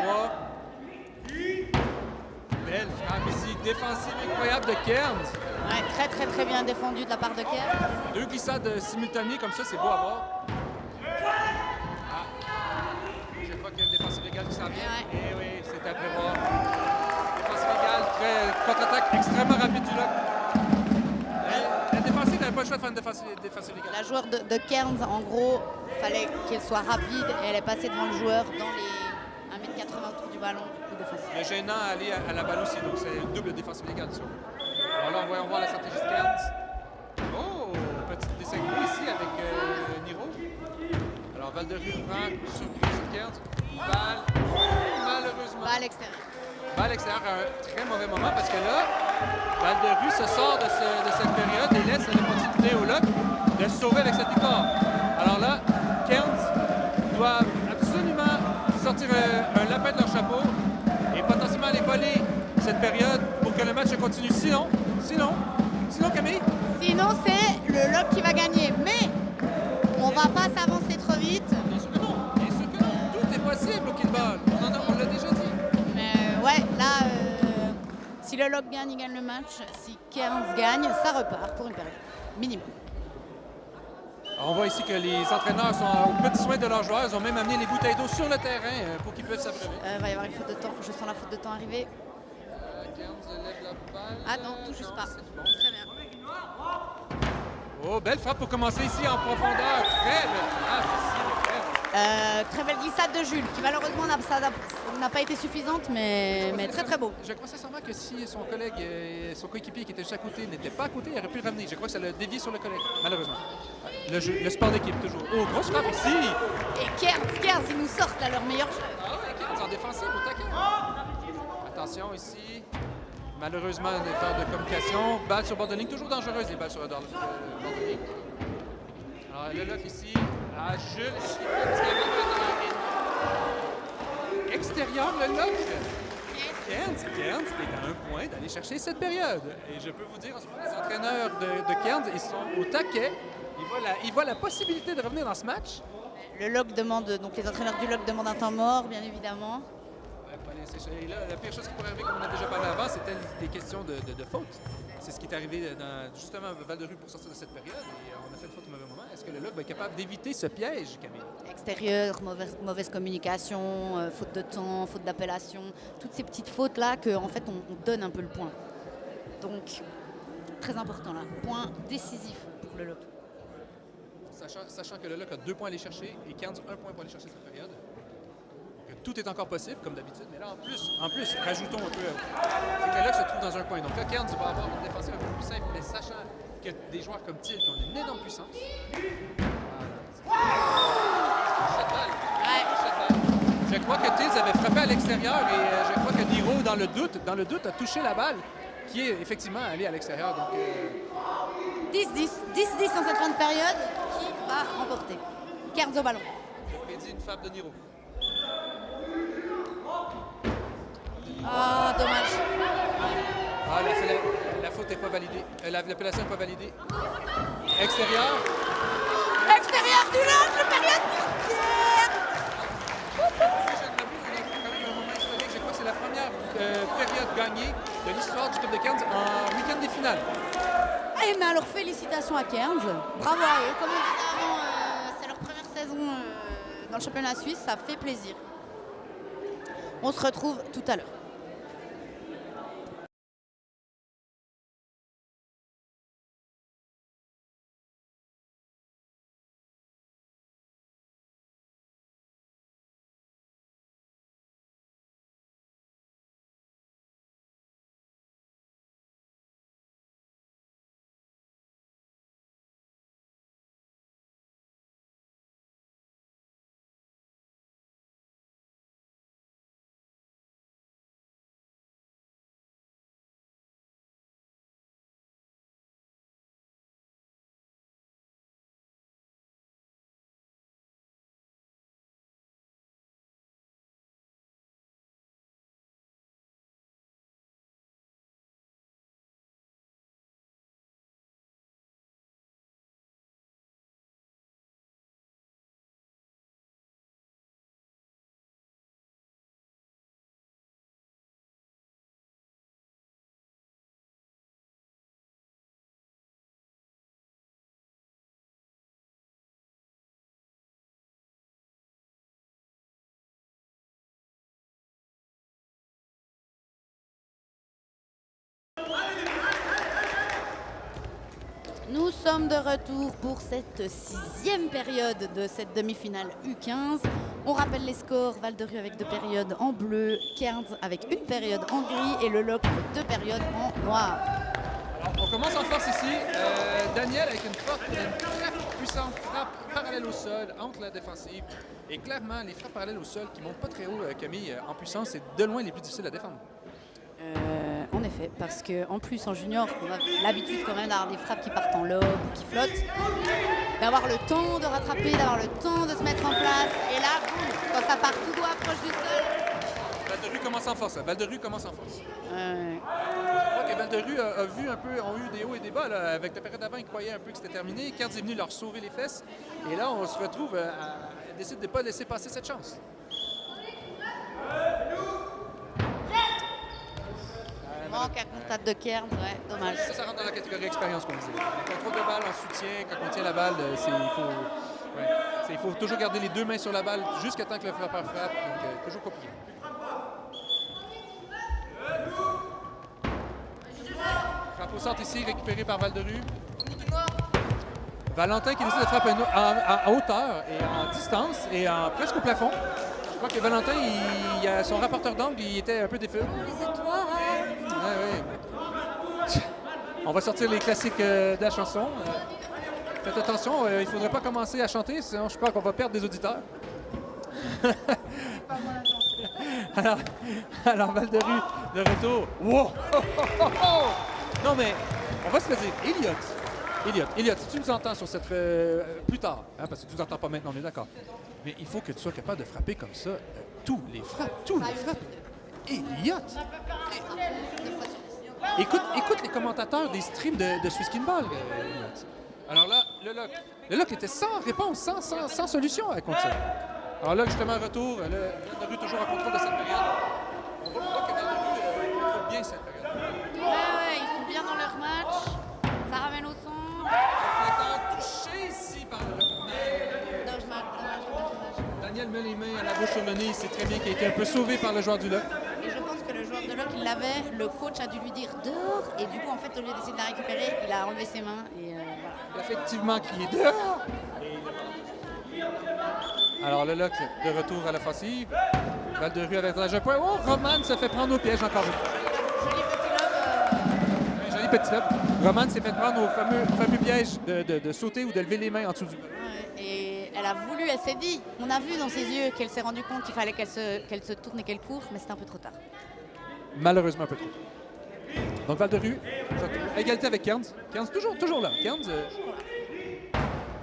A: Belle frappe ici. Défensive incroyable de Cairns.
B: Ouais, très très très bien défendu de la part de Cairns.
A: 2 glissades simultanées comme ça, c'est beau à voir. Je crois qu'il y a une défensive légale qui s'en vient.
B: Ouais.
A: Eh oui, c'était à prévoir. Défensive légale, contre-attaque extrêmement rapide du Lock. La défensive n'avait pas le choix de faire une défensive légale.
B: La joueur de Cairns, en gros, fallait qu'elle soit rapide et elle est passée devant le joueur dans les 1m80 autour du ballon.
A: Le gênant à aller à la balle aussi, donc c'est une double défensive légale. Ça. Alors là, voyons voir la stratégie de Cairns. Oh, petite déséquilibre ici avec Niro. Alors Val-de-Rue prend surprise sur Cairns. Balle, malheureusement.
B: Balle extérieure.
A: Balle extérieure à un très mauvais moment parce que là, Val-de-Rue se sort de cette période et laisse l'opportunité au Lock de se sauver avec cette victoire. Alors là, Cairns doivent absolument sortir un lapin de leur chapeau et potentiellement aller voler cette période pour que le match continue. Sinon, Camille?
B: Sinon, c'est le Lock qui va gagner. Mais on va pas s'avancer trop vite.
A: Bien sûr que non. Bien sûr que non. Tout est possible au kickball. On l'a déjà dit.
B: Mais ouais, là, si le Lock gagne, il gagne le match. Si Cairns gagne, ça repart pour une période minimum.
A: Alors, on voit ici que les entraîneurs sont aux petits soins de leurs joueurs. Ils ont même amené les bouteilles d'eau sur le terrain pour qu'ils puissent s'abreuver.
B: Il va y avoir une faute de temps. Je sens la faute de temps arriver.
A: Cairns lève la balle.
B: Ah non, tout juste pas.
A: C'est tout bon.
B: Très bien.
A: Oh, belle frappe pour commencer ici en profondeur. Très belle frappe ici de Kearns.
B: Très belle glissade de Jules, qui malheureusement n'a pas été suffisante, mais très très beau.
A: Je crois sincèrement que si son collègue, son coéquipier qui était juste à côté n'était pas à côté, il aurait pu le ramener. Je crois que ça l'a dévié sur le collègue, malheureusement. Le sport d'équipe, toujours. Oh, grosse frappe ici!
B: Et Kearns, ils nous sortent là leur meilleur jeu.
A: Ah ouais, Kearns en défensive au taquet. Attention ici. Malheureusement, une erreur de communication. Balle sur bord de ligne, toujours dangereuse les balles sur bord de ligne. Alors le lock ici. À Jules. Est-ce qu'il y a extérieur le lock? Kearns est à un point d'aller chercher cette période. Et je peux vous dire, en ce moment, les entraîneurs de Kearns, ils sont au taquet. Ils voient la possibilité de revenir dans ce match.
B: Le lock demande, donc les entraîneurs du lock demandent un temps mort, bien évidemment.
A: Là, la pire chose qui pourrait arriver, comme on a déjà parlé avant, c'était des questions de faute. C'est ce qui est arrivé justement à Val-de-Rue pour sortir de cette période. Et on a fait une faute au mauvais moment. Est-ce que le lock va être capable d'éviter ce piège, Camille?
B: Extérieur, mauvaise communication, faute de temps, faute d'appellation. Toutes ces petites fautes-là qu'en fait on donne un peu le point. Donc, très important là. Point décisif pour le lock.
A: Sachant que le lock a 2 points à aller chercher et Kearns 1 point pour aller chercher cette période. Donc, tout est encore possible, comme d'habitude. Mais là, en plus, rajoutons un peu. C'est que le lock se trouve dans un coin. Donc là, Kearns va avoir une défensive un peu plus simple, mais sachant que des joueurs comme Thiel qui ont une énorme puissance. Je crois que Thiel avait frappé à l'extérieur et je crois que Niro, dans le doute, a touché la balle qui est effectivement allée à l'extérieur. Donc
B: 10-10 en cette fin de période. Qui va remporter? Kearns au ballon.
A: je prédis une frappe de Niro.
B: Ah, dommage.
A: Ah, la faute n'est pas validée. L'appellation n'est pas validée. Extérieur.
B: Extérieur du lock, le période pour Kearns.
A: Si je ne m'abuse, on a quand même un moment historique. Je crois que c'est la première période gagnée de l'histoire du club de Kearns en week-end des finales.
B: Eh mais alors félicitations à Kearns. Bravo à eux. Comme on disait avant, c'est leur première saison dans le championnat suisse. Ça fait plaisir. On se retrouve tout à l'heure. Nous sommes de retour pour cette 6e période de cette demi-finale U15. On rappelle les scores, Val-de-Rue avec 2 périodes en bleu, Kearns avec 1 période en gris et le lock 2 périodes en noir.
A: Alors, on commence en force ici. Daniel avec une très puissante frappe parallèle au sol entre la défensive. Et clairement, les frappes parallèles au sol qui ne montent pas très haut, Camille, en puissance, c'est de loin les plus difficiles à défendre.
B: En effet, parce qu'en plus en junior, on a l'habitude quand même d'avoir des frappes qui partent en lobe ou qui flottent, d'avoir le temps de rattraper, d'avoir le temps de se mettre en place. Et là, boum, quand ça part tout droit proche du sol.
A: Val-de-Rue commence en force. Val-de-Rue commence en force. Je crois que Val-de-Rue a vu un peu, ont eu des hauts et des bas. Là. Avec la période d'avant, ils croyaient un peu que c'était terminé. Kearns est venu leur sauver les fesses. Et là, on se retrouve décide de ne pas laisser passer cette chance.
B: Manque à contact de Kearns, ouais, dommage.
A: Ça rentre dans la catégorie expérience, comme on dit. Le contrôle de balle en soutien, quand on tient la balle, il faut toujours garder les 2 mains sur la balle jusqu'à temps que le frappeur frappe. Donc, toujours compliqué. Frappe au centre ici, récupéré par Val-de-Rue. Valentin qui décide de frapper en hauteur et en distance et presque au plafond. Je crois que Valentin, son rapporteur d'angle, il était un peu défait.
B: Les étoiles.
A: Ouais. On va sortir les classiques de la chanson. Faites attention, il ne faudrait pas commencer à chanter, sinon je crois qu'on va perdre des auditeurs. alors Val-de-Rue, de retour. Wow! Non, mais on va se le dire. Elliot, si tu nous entends sur cette... plus tard, hein, parce que tu nous entends pas maintenant, on est d'accord. Mais il faut que tu sois capable de frapper comme ça tous les frappes. Elliot! Écoute les commentateurs des streams de Swiss Ball. Alors là, le lock était sans réponse, sans solution contre ça. Alors là, justement, retour, Val-de-Rue toujours en contrôle de cette période. On voit que Val-de-Rue contrôle bien cette période.
B: Ouais, ils sont bien dans leur match. Ça ramène au centre.
A: Touché ici par le
B: Dommage.
A: Daniel met les mains à la bouche sur le nez. Il sait très bien qu'il a été un peu sauvé par le joueur du lock.
B: Et je pense que le joueur de lock, il l'avait. Le coach a dû lui dire dehors. Et du coup, en fait, au lieu d'essayer de la récupérer, il a enlevé ses mains. Et voilà.
A: Il a effectivement crié dehors. Alors le lock de retour à l'offensive. Val-de-Rue avec un point. Oh, Roman se fait prendre au piège encore une fois. Joli petit lob. Roman s'est fait prendre au fameux piège de sauter ou de lever les mains en dessous du ballon.
B: Ouais, et elle s'est dit, on a vu dans ses yeux qu'elle s'est rendue compte qu'il fallait qu'elle se tourne et qu'elle court, mais c'était un peu trop tard.
A: Malheureusement un peu trop. Donc Val-de-Rue, égalité avec Cairns. Cairns toujours là. Cairns,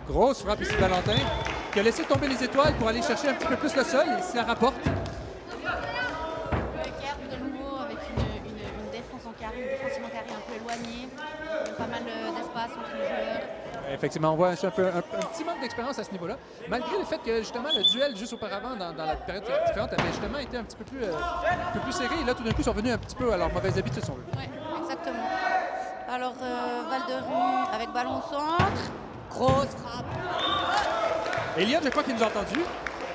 A: grosse frappe ici Valentin, qui a laissé tomber les étoiles pour aller chercher un petit peu plus le sol et ça rapporte.
B: Le Cairns de nouveau avec une défense en carré, une défensive en carré un peu éloignée. Il y a pas mal d'espace entre les joueurs.
A: Effectivement, on voit un petit manque d'expérience à ce niveau-là. Malgré le fait que justement le duel juste auparavant dans la période différente avait justement été un petit peu plus serré. Et là, tout d'un coup, ils sont revenus un petit peu à leur mauvaise habitude, si on veut.
B: Oui, exactement. Alors, Val-de-Rue avec ballon au centre. Grosse frappe.
A: Elliot, je crois qu'il nous a entendu.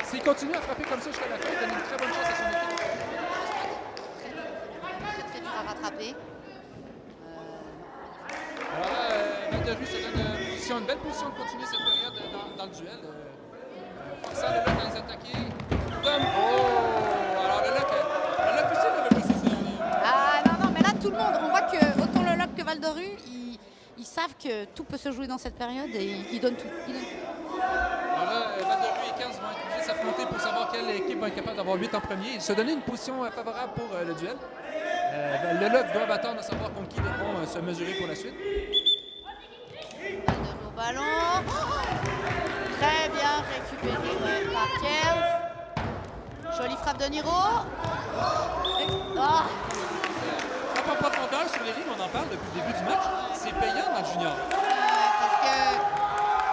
A: S'il continue à frapper comme ça jusqu'à la fin, il donne une très bonne chance à son équipe.
B: Très dur à rattraper.
A: Alors là, Val-de-Rue se donne une belle position de continuer cette période dans le duel. Forçant le lock à les attaquer. Alors le lock aussi ne veut pas cesser.
B: Ah non, mais là tout le monde, on voit que autant le lock que Val-de-Rue, ils savent que tout peut se jouer dans cette période et ils donnent tout.
A: Alors là, Val-de-Rue et Cairns vont être obligés de s'affronter pour savoir quelle équipe va être capable d'avoir 8 en premier. Ils se donner une position favorable pour le duel. Le lock doit attendre à savoir contre qui ils devront se mesurer pour la suite.
B: Val-de-Rue au ballon. Très bien récupéré par Cairns. Jolie frappe de Niro.
A: Frappe en profondeur sur les lignes, on en parle depuis le début du match. C'est payant dans le junior.
B: Parce que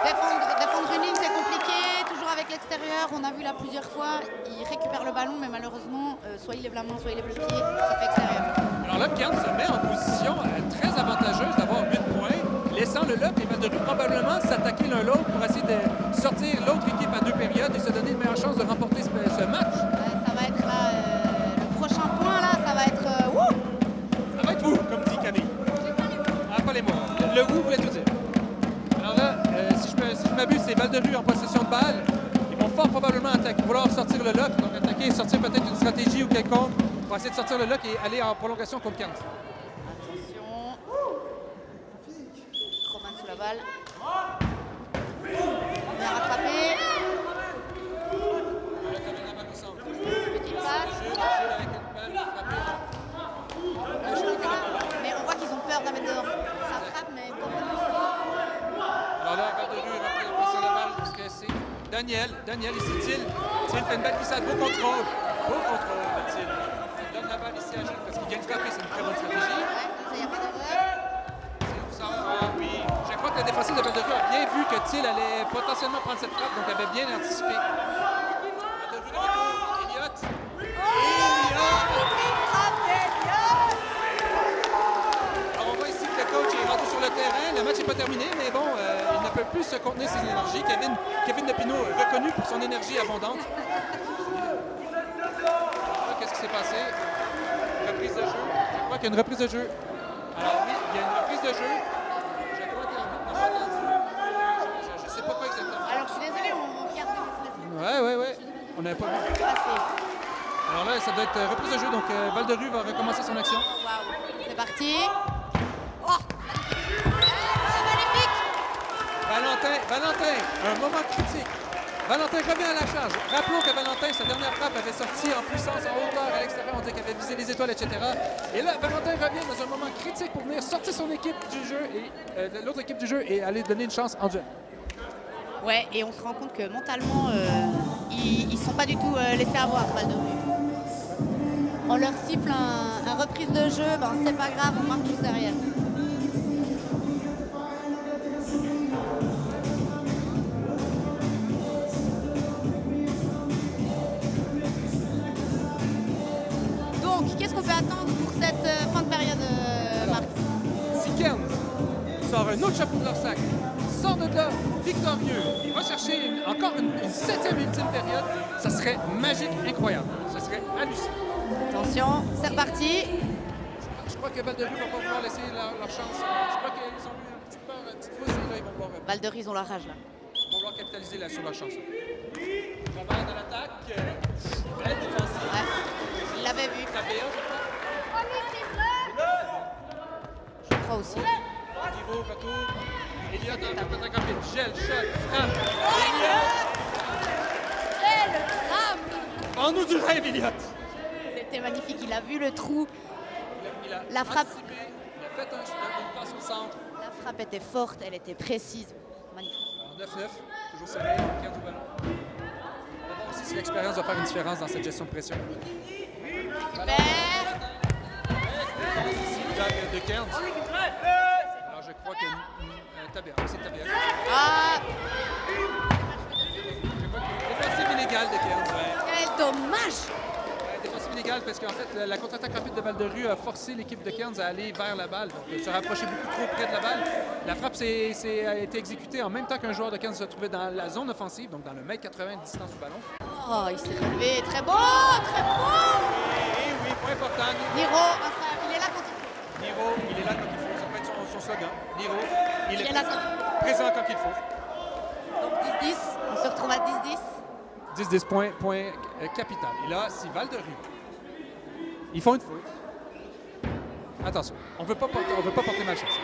B: défendre une ligne, c'est compliqué. Toujours avec l'extérieur, on a vu là plusieurs fois. Il récupère le ballon, mais malheureusement, soit il lève la main, soit il lève le pied. Ça fait extérieur.
A: Alors là, Cairns se met en position très avantageuse d'avoir 8 points, laissant le lock et Val-de-Rue probablement s'attaquer l'un l'autre pour essayer de sortir l'autre équipe à 2 périodes et se donner une meilleure chance de remporter ce match.
B: Ouais, ça va être là, le prochain point là, ça va être
A: Ça va être vous, comme dit Camille. Ah, pas les mots. Le vous voulait tout dire. Alors là, si je m'abuse, c'est Val-de-Rue en possession de balle. Ils vont fort probablement vouloir sortir le lock, donc attaquer et sortir peut-être une stratégie ou quelconque pour essayer de sortir le lock et aller en prolongation contre Cairns.
B: Attention. Roman sous la balle. Bien rattrapé. Petite passe. Mais on voit qu'ils ont peur de la mettre dehors. Ça frappe, mais
A: Alors là, Val-de-Rue repris en position de balle parce que c'est Daniel ici, Thiel fait une belle glissade, beau contrôle de Thiel. Il donne la balle ici à Gilles parce qu'il vient de frapper, c'est une très bonne stratégie.
B: il n'y a pas d'erreur.
A: Oui, je crois que le défensif de Val-de-Rue a bien vu que Thiel allait potentiellement prendre cette frappe, donc il avait bien anticipé. Val-de-Rue de retour, Elliot. Alors on voit ici que le coach est rentré sur le terrain, le match n'est pas terminé, mais bon, il ne peut plus se contenir ses énergies. Kevin Depineau, reconnu pour son énergie abondante. Qu'est-ce qui s'est passé? Reprise de jeu. Je crois qu'il y a une reprise de jeu. Alors oui, il y a une reprise de jeu. Je crois qu'il y a une reprise de jeu. mais pas vu.
B: Passé.
A: Alors là, ça doit être reprise de jeu, donc Val-de-Rue va recommencer son action.
B: Waouh. C'est parti. Oh, magnifique.
A: Valentin, un moment critique. Valentin revient à la charge. Rappelons que Valentin, sa dernière frappe avait sorti en puissance, en hauteur, à l'extérieur. On dit qu'il avait visé les étoiles, etc. Et là, Valentin revient dans un moment critique pour venir sortir son équipe du jeu et l'autre équipe du jeu et aller donner une chance en duel.
B: Ouais, et on se rend compte que mentalement, ils sont pas du tout laissés avoir, Val-de-Rue. On leur siffle un reprise de jeu, ben c'est pas grave, on marque juste derrière. Donc, qu'est-ce qu'on peut attendre pour cette fin de période, Marc?
A: Si Kern sort un autre chapeau de leur sac, sort de là victorieux, il va chercher encore une 7e ultime période, ça serait magique, incroyable. Ça serait hallucinant.
B: Attention, c'est reparti.
A: Je crois que Val-de-Rue ne va pas vouloir laisser leur chance. Je crois qu'ils ont eu une petite peur, une petite fausse, et là, ils vont pouvoir,
B: Val-de-Rue, ils ont la rage là.
A: capitaliser là, sur leur chance. Robert de l'attaque, belle défensive.
B: Ouais, il l'avait vu.
A: KBA,
B: Je crois aussi.
A: Niveau, retour. Elliott dans le contre rapide. Gel, shot, frappe.
B: Quelle frappe!
A: Prends-nous du rêve, Elliott.
B: C'était magnifique, il a vu le trou.
A: Il a
B: La frappe.
A: anticipé, il a fait une passe au centre.
B: La frappe était forte, elle était précise. Magnifique.
A: Alors 9-9, toujours serré, 15 au ballon. On va voir aussi si l'expérience va faire une différence dans cette gestion de pression.
B: Super!
A: Ici, le jab de Cairns. Alors je crois que Tabea, c'est Tabea.
B: Ah!
A: Défensive illégale de Cairns, ouais.
B: Quel dommage!
A: Défensive illégale parce qu'en fait, la contre-attaque rapide de Val-de-Rue a forcé l'équipe de Cairns à aller vers la balle, donc se rapprocher beaucoup trop près de la balle. La frappe a été exécutée en même temps qu'un joueur de Cairns se trouvait dans la zone offensive, donc dans le 1,80 m de distance du ballon.
B: Oh, il s'est relevé. Très beau! Très beau!
A: Et oui, point important.
B: Niro, enfin, il est là quand il faut.
A: Niro, il est là quand il faut. Ça peut être son slogan. Niro, il est
B: là quand il faut.
A: présent quand il faut.
B: Donc 10-10, on se retrouve à 10-10.
A: 10-10 point capital. Et là, si Val-de-Rue, ils font une faute. Attention, on ne veut pas porter malchance.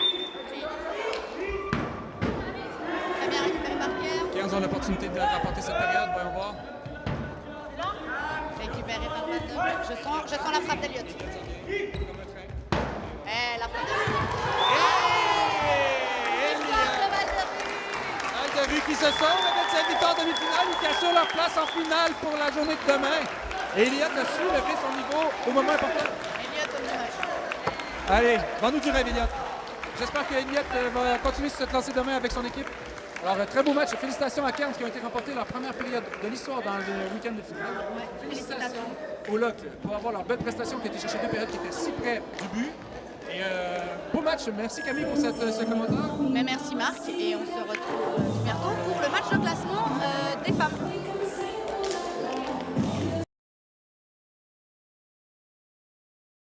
B: Très bien récupéré par Pierre.
A: 15 ont l'opportunité de remporter cette période, voyons voir.
B: Récupéré par Val-de-Rue. Je sens la frappe d'Eliott.
A: Comme un train.
B: La frappe d'Eliott.
A: Val-de-Rue qui se sauve avec sa victoire en demi-finale et qui assure leur place en finale pour la journée de demain. Et Elliott a su lever son niveau au moment important.
B: Eliott au dommage.
A: Allez, vends-nous du rêve, Elliott. J'espère que Elliott va continuer sur cette lancée demain avec son équipe. Alors, un très beau match. Félicitations à Cairns qui ont été remportés leur première période de l'histoire dans le week-end de finale.
B: Ouais, félicitations.
A: Au LOC pour avoir leur belle prestation qui a été chercher 2 périodes qui étaient si près du but. Et beau match. Merci Camille pour ce commentaire.
B: Mais merci Marc et on se retrouve bientôt pour le match de classement des femmes.